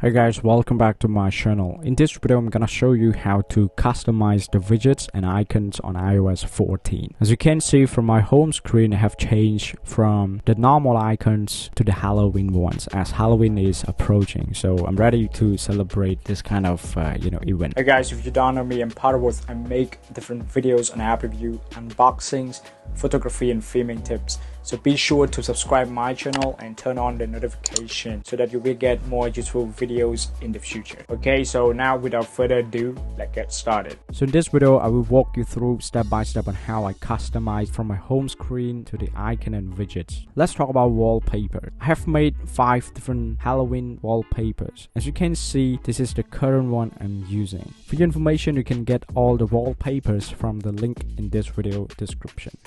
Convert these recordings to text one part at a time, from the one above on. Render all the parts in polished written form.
Hey guys, welcome back to my channel. In this video I'm gonna show you how to customize the widgets and icons on iOS 14. As you can see from my home screen, I have changed from the normal icons to the Halloween ones as Halloween is approaching, so I'm ready to celebrate this kind of event. Hey guys, if you don't know me, I'm Paravuth. I make different videos on app review, unboxings, photography and filming tips. So be sure to subscribe my channel and turn on the notification so that you will get more useful videos in the future. Okay, so now without further ado, let's get started. So in this video, I will walk you through step by step on how I customize from my home screen to the icon and widgets. Let's talk about wallpaper. I have made 5 different Halloween wallpapers. As you can see, this is the current one I'm using. For your information, you can get all the wallpapers from the link in this video description.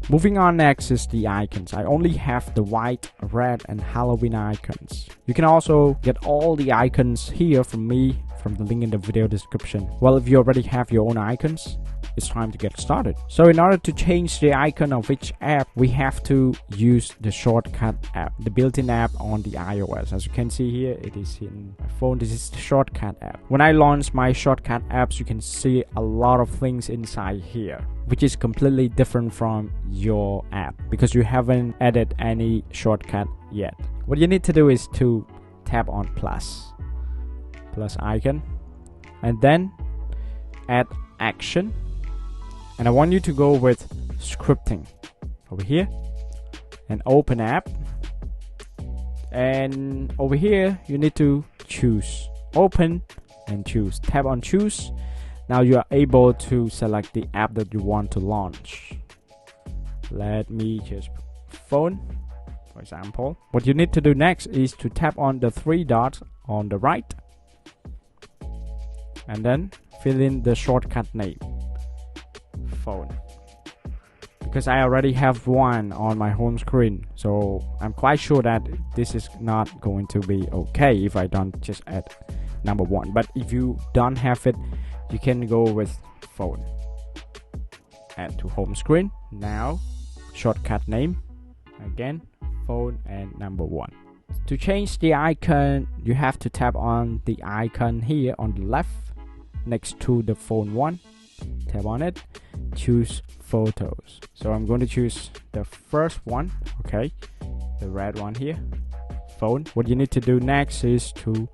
Moving on, next is the icons. I only have the white, red and Halloween icons. You can also get all the icons here from me from the link in the video description. Well, if you already have your own icons, it's time to get started. So in order to change the icon of each app, we have to use the shortcut app, the built-in app on the iOS. As you can see here, it is in my phone. This is the shortcut app. When I launch my shortcut apps, you can see a lot of things inside here, which is completely different from your app because you haven't added any shortcut yet. What you need to do is to tap on plus icon and then add action. And I want you to go with scripting over here and open app. And over here, you need to choose open and choose. Tap on choose. Now you are able to select the app that you want to launch. Let me just phone, for example. What you need to do next is to tap on the 3 dots on the right and then fill in the shortcut name. Phone, because I already have one on my home screen, so I'm quite sure that this is not going to be okay if I don't just add number 1. But if you don't have it, you can go with phone. Add to home screen. Now shortcut name, again phone and number 1. To change the icon, you have to tap on the icon here on the left next to the phone one. Tap on it, choose photos. So I'm going to choose the first one, okay, the red one here, phone. What you need to do next is to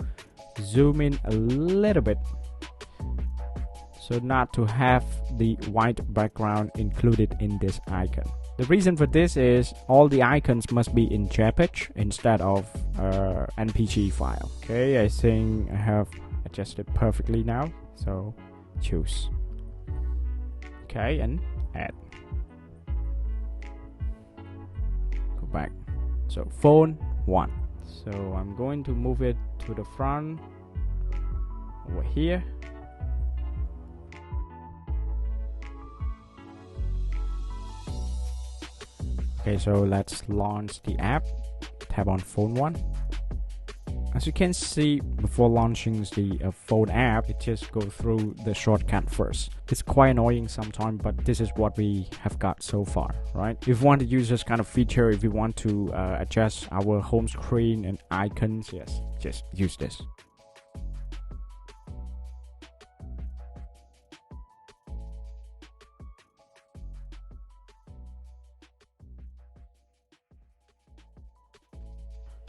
zoom in a little bit so not to have the white background included in this icon. The reason for this is all the icons must be in JPEG instead of NPG file. Okay, I think I have adjusted perfectly now, so choose. Okay, and add. Go back. So phone 1. So I'm going to move it to the front over here. Okay, so let's launch the app. Tap on phone 1. As you can see, before launching the phone app, it just goes through the shortcut first. It's quite annoying sometimes, but this is what we have got so far, right? If you want to use this kind of feature, if you want to adjust our home screen and icons, yes, just use this.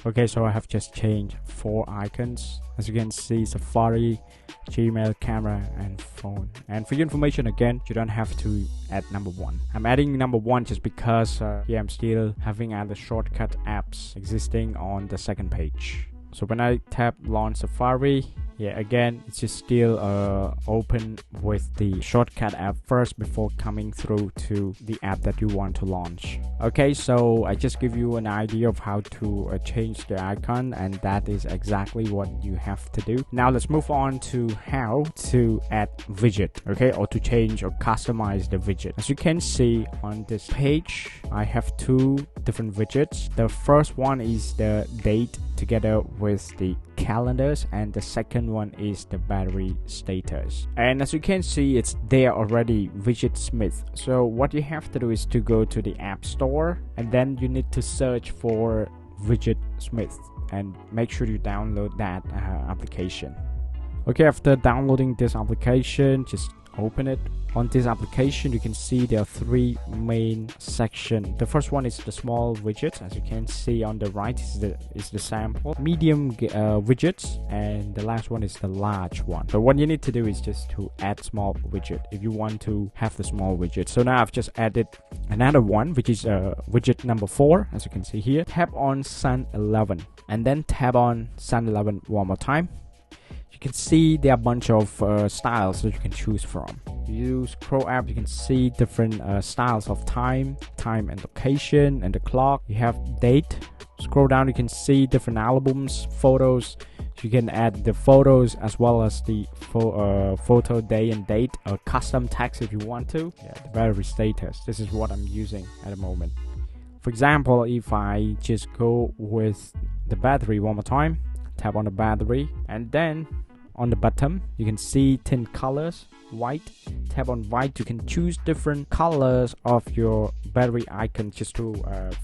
Okay, so I have just changed 4 icons. As you can see, Safari, Gmail, camera and phone. And for your information, again, you don't have to add number 1. I'm adding number 1 just because I'm still having other shortcut apps existing on the second page. So when I tap launch Safari, again, it's just still open with the shortcut app first before coming through to the app that you want to launch. Okay, so I just give you an idea of how to change the icon, and that is exactly what you have to do. Now let's move on to how to add widget, okay, or to change or customize the widget. As you can see on this page, I have 2 different widgets. The first one is the date together with the calendars, and the second one is the battery status. And as you can see, it's there already, Widgetsmith. So what you have to do is to go to the App Store, and then you need to search for Widgetsmith. and make sure you download that application. Okay, after downloading this application, just open it. On this application, you can see there are three main sections. The first one is the small widgets. As you can see on the right is the sample, medium widgets, and the last one is the large one. So what you need to do is just to add small widget if you want to have the small widget. So now I've just added another one, which is widget number 4. As you can see here, tap on Sun 11 and then tap on Sun 11 one more time. You can see there are a bunch of styles that you can choose from. You scroll up, you can see different styles of time and location, and the clock. You have date. Scroll down, you can see different albums, photos. You can add the photos as well as the photo day and date, or custom text if you want to. Yeah, the battery status. This is what I'm using at the moment. For example, if I just go with the battery one more time, tap on the battery, and then on the bottom you can see tint colors, white. Tap on white, you can choose different colors of your battery icon just to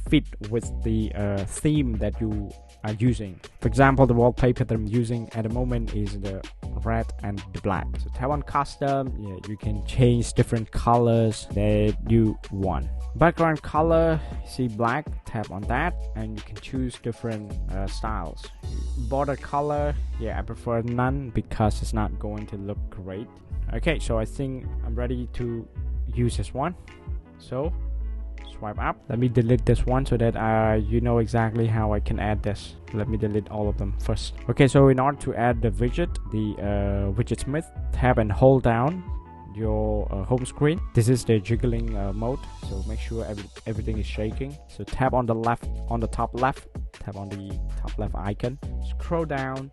fit with the theme that you are using. For example, the wallpaper that I'm using at the moment is the red and the black. So tap on custom. Yeah, you can change different colors that you want. Background color, see black, tap on that and you can choose different styles. Border color, yeah, I prefer none because it's not going to look great. Okay, so I think I'm ready to use this one. So swipe up. Let me delete this one so that you know exactly how I can add this. Let me delete all of them first. Okay, so in order to add the widget, the Widgetsmith, tap and hold down your home screen. This is the jiggling mode, so make sure everything is shaking. So tap on the left, on the top left, tap on the top left icon, scroll down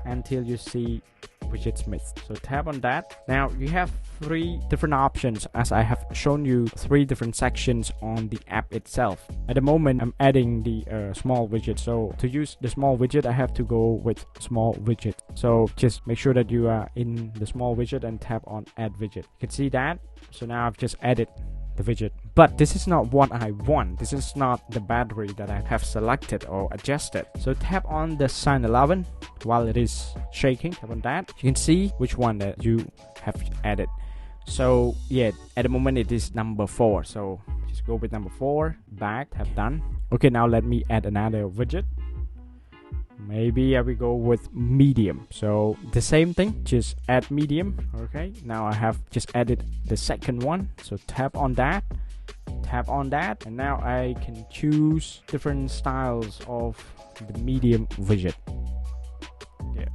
until you see Widgetsmith. So tap on that. Now you have 3 different options, as I have shown you 3 different sections on the app itself. At the moment I'm adding the small widget, so to use the small widget I have to go with small widget. So just make sure that you are in the small widget and tap on add widget. You can see that. So now I've just added the widget, but this is not what I want. This is not the battery that I have selected or adjusted. So tap on the Sun 11 while it is shaking. Tap on that. You can see which one that you have added. So yeah, at the moment it is number 4, so just go with number 4, back, tap done. Okay, now let me add another widget. Maybe I will go with medium. So the same thing, just add medium. Okay, now I have just added the second one, so tap on that, and now I can choose different styles of the medium widget. Yeah,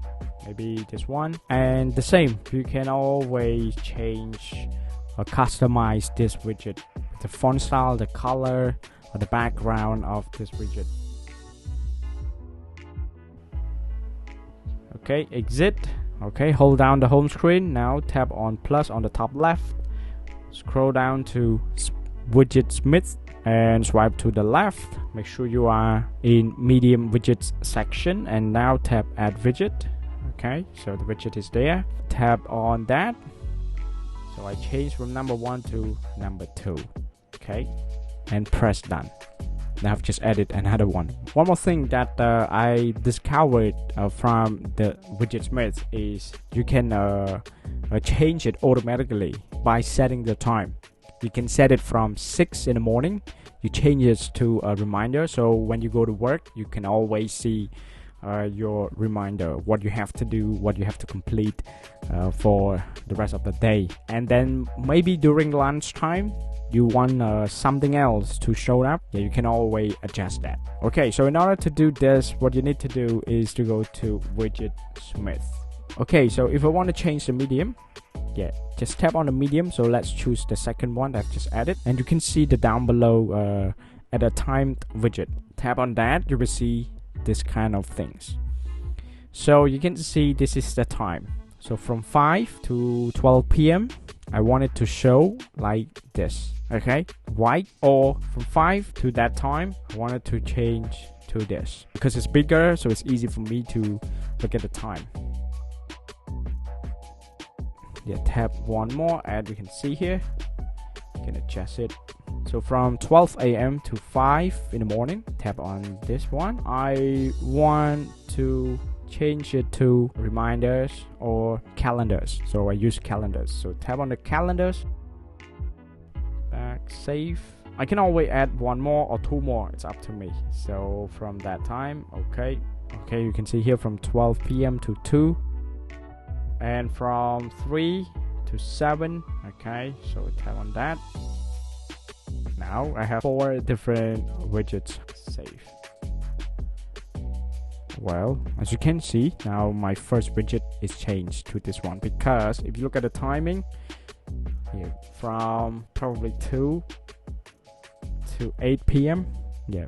maybe this one. And the same, you can always change or customize this widget, the font style, the color, or the background of this widget. Okay, exit. Okay, hold down the home screen. Now tap on plus on the top left, scroll down to Widgetsmith and swipe to the left. Make sure you are in medium widgets section, and now tap add widget. Okay, so the widget is there. Tap on that. So I change from number 1 to number 2. Okay, and press done. Now I've just added another one. One more thing that I discovered from the Widgetsmith is you can change it automatically by setting the time. You can set it from 6 in the morning. You change it to a reminder, so when you go to work you can always see your reminder, what you have to do, what you have to complete for the rest of the day. And then maybe during lunchtime you want something else to show up, yeah, you can always adjust that. Okay, so in order to do this, what you need to do is to go to Widgetsmith. Okay, so if I want to change the medium, yeah, just tap on the medium. So let's choose the second one that I've just added, and you can see the down below at a timed widget. Tap on that, you will see this kind of things. So you can see this is the time. So from 5 to 12 p.m. I want it to show like this. Okay, white, or from 5 to that time I want it to change to this because it's bigger, so it's easy for me to look at the time. Yeah, tap one more and we can see here, you can adjust it. So So from 12 a.m. to 5 in the morning, tap on this one. I want to change it to reminders or calendars, so I use calendars. So tap on the calendars, back, save. I can always add one more or two more, it's up to me. So from that time, okay, you can see here from 12 p.m. to 2, and from 3 to 7. Okay, so tap on that. Now I have 4 different widgets. Save. Well, as you can see, now my first widget is changed to this one, because if you look at the timing here, from probably 2 to 8 p.m. yeah,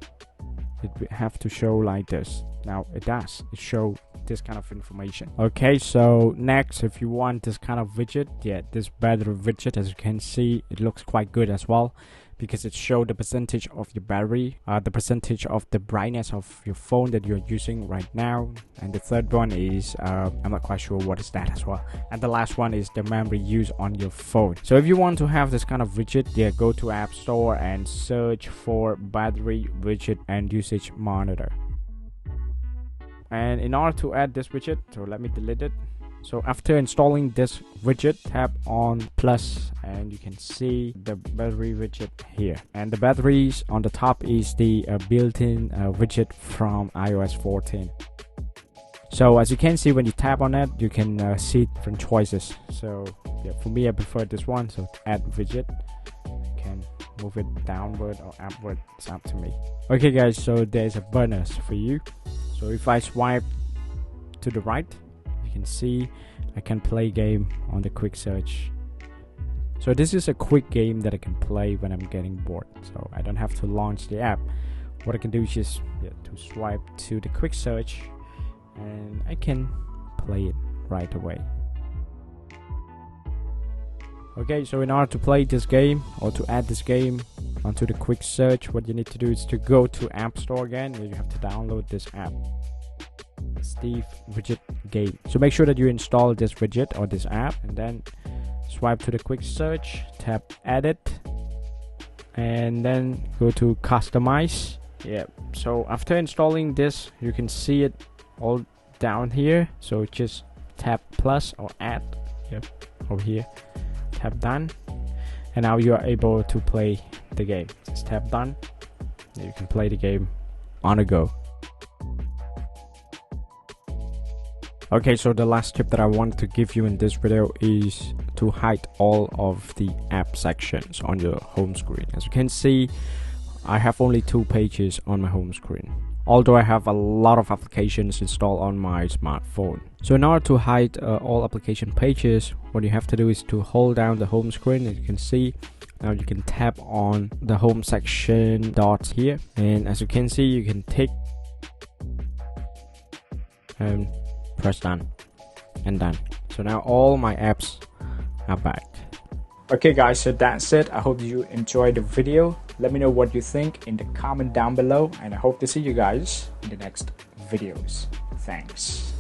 it have to show like this. Now it does, it show this kind of information. Okay, so next, if you want this kind of widget, yeah, this battery widget, as you can see, it looks quite good as well, because it shows the percentage of your battery, the percentage of the brightness of your phone that you're using right now. And the third one is I'm not quite sure what is that as well. And the last one is the memory used on your phone. So if you want to have this kind of widget, yeah, go to App Store and search for battery widget and usage monitor. And in order to add this widget, so let me delete it. So after installing this widget, tap on plus and you can see the battery widget here. And the batteries on the top is the built-in widget from iOS 14. So as you can see, when you tap on it, you can see different choices. So yeah, for me, I prefer this one. So add widget, you can move it downward or upward, it's up to me. Okay guys, so there's a bonus for you. So if I swipe to the right, you can see I can play game on the quick search. So this is a quick game that I can play when I'm getting bored. So I don't have to launch the app. What I can do is just to swipe to the quick search and I can play it right away. Okay, so in order to play this game or to add this game onto the quick search, what you need to do is to go to App Store again. You have to download this app, Steve Widget Game. So make sure that you install this widget or this app and then swipe to the quick search, tap edit, and then go to customize. Yeah, so after installing this, you can see it all down here. So just tap plus or add, yep, over here, tap done, and now you are able to play the game. Just tap done, you can play the game on the go. Okay, so the last tip that I want to give you in this video is to hide all of the app sections on your home screen. As you can see, I have only 2 pages on my home screen, although I have a lot of applications installed on my smartphone. So in order to hide all application pages, what you have to do is to hold down the home screen. As you can see, now you can tap on the home section dots here, and as you can see, you can tick and press done and done. So now all my apps are back. Okay guys, so that's it. I hope you enjoyed the video. Let me know what you think in the comment down below, and I hope to see you guys in the next videos. Thanks.